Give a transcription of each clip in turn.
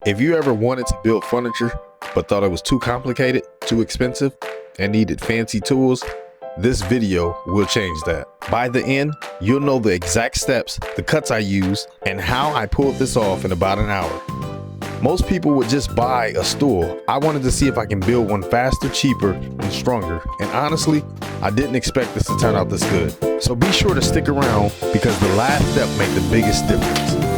If you ever wanted to build furniture but thought it was too complicated, too expensive, and needed fancy tools, this video will change that. By the end, you'll know the exact steps, the cuts I use, and how I pulled this off in about an hour. Most people would just buy a stool. I wanted to see if I can build one faster, cheaper, and stronger. And honestly, I didn't expect this to turn out this good. So be sure to stick around because the last step makes the biggest difference.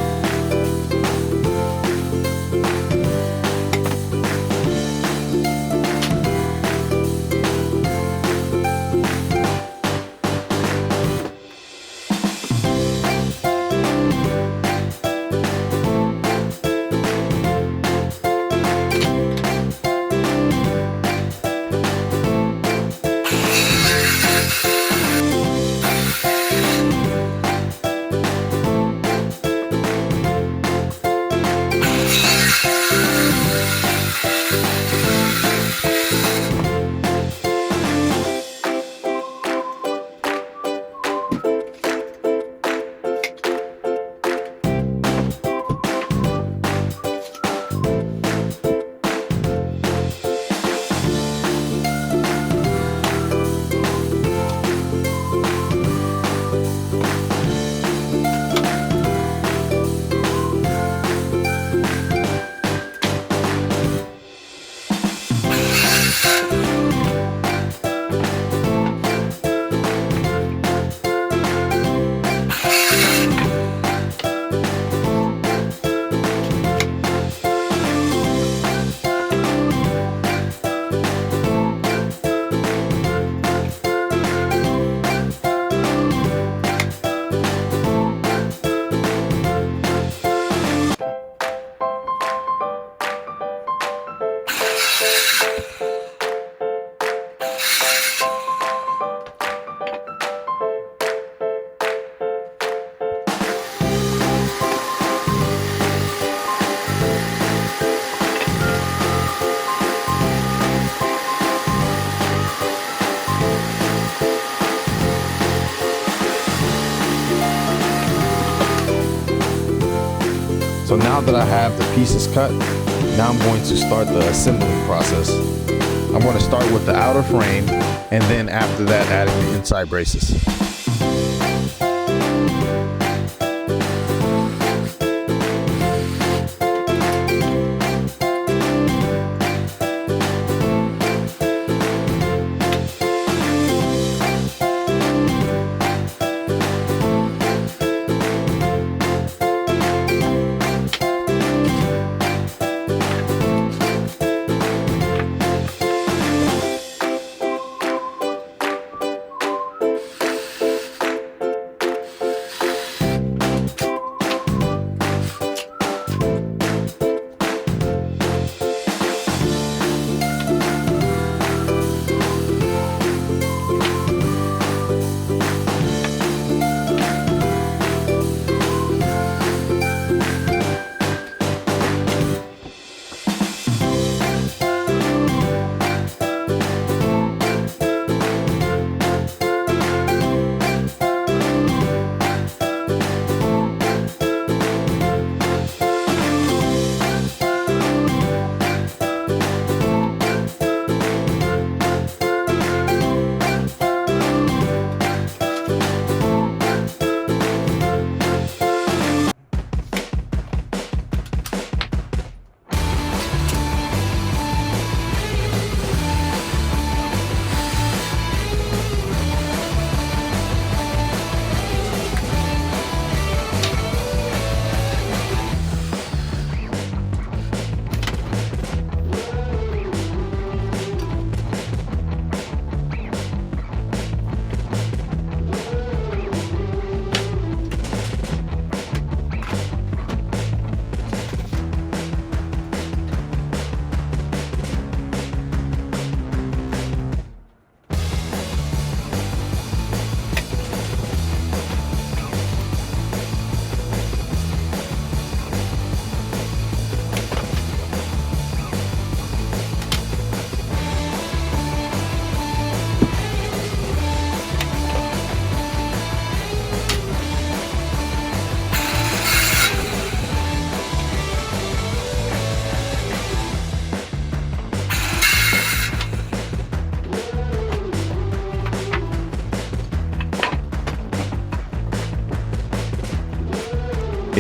So now that I have the pieces cut, now I'm going to start the assembling process. I'm going to start with the outer frame and then after that adding the inside braces.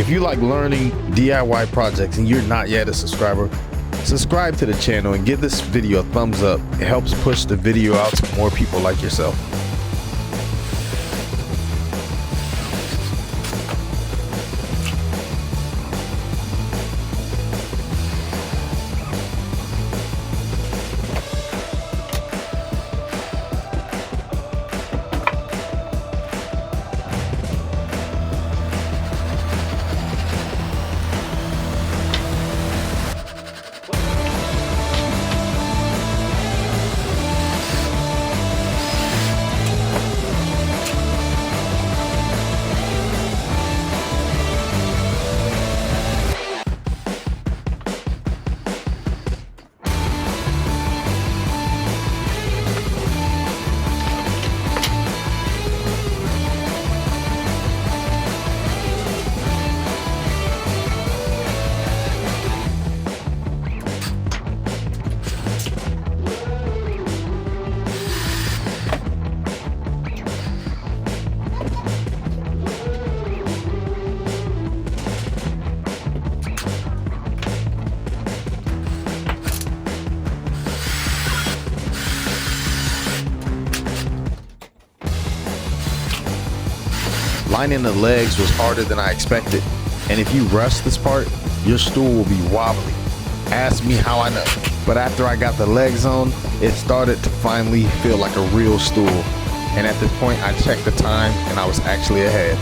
If you like learning DIY projects and you're not yet a subscriber, subscribe to the channel and give this video a thumbs up. It helps push the video out to more people like yourself. Lining the legs was harder than I expected, and if you rush this part, your stool will be wobbly. Ask me how I know. But after I got the legs on, it started to finally feel like a real stool. And at this point, I checked the time and I was actually ahead.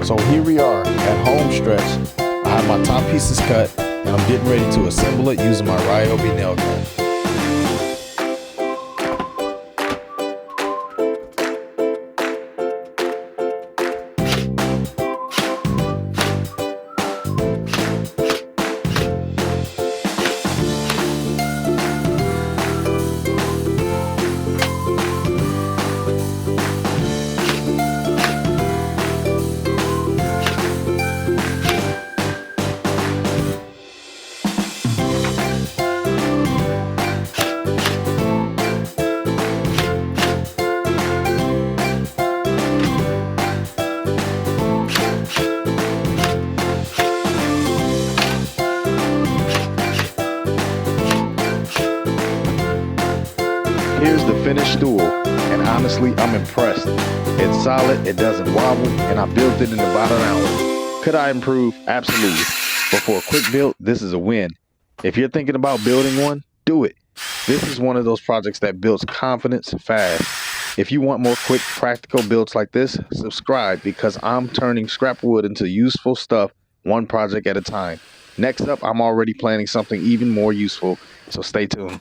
So here we are at home stretch. I have my top pieces cut and I'm getting ready to assemble it using my Ryobi nail gun. Here's the finished stool, and honestly, I'm impressed. It's solid, it doesn't wobble, and I built it in about an hour. Could I improve? Absolutely. But for a quick build, this is a win. If you're thinking about building one, do it. This is one of those projects that builds confidence fast. If you want more quick, practical builds like this, subscribe because I'm turning scrap wood into useful stuff one project at a time. Next up, I'm already planning something even more useful, so stay tuned.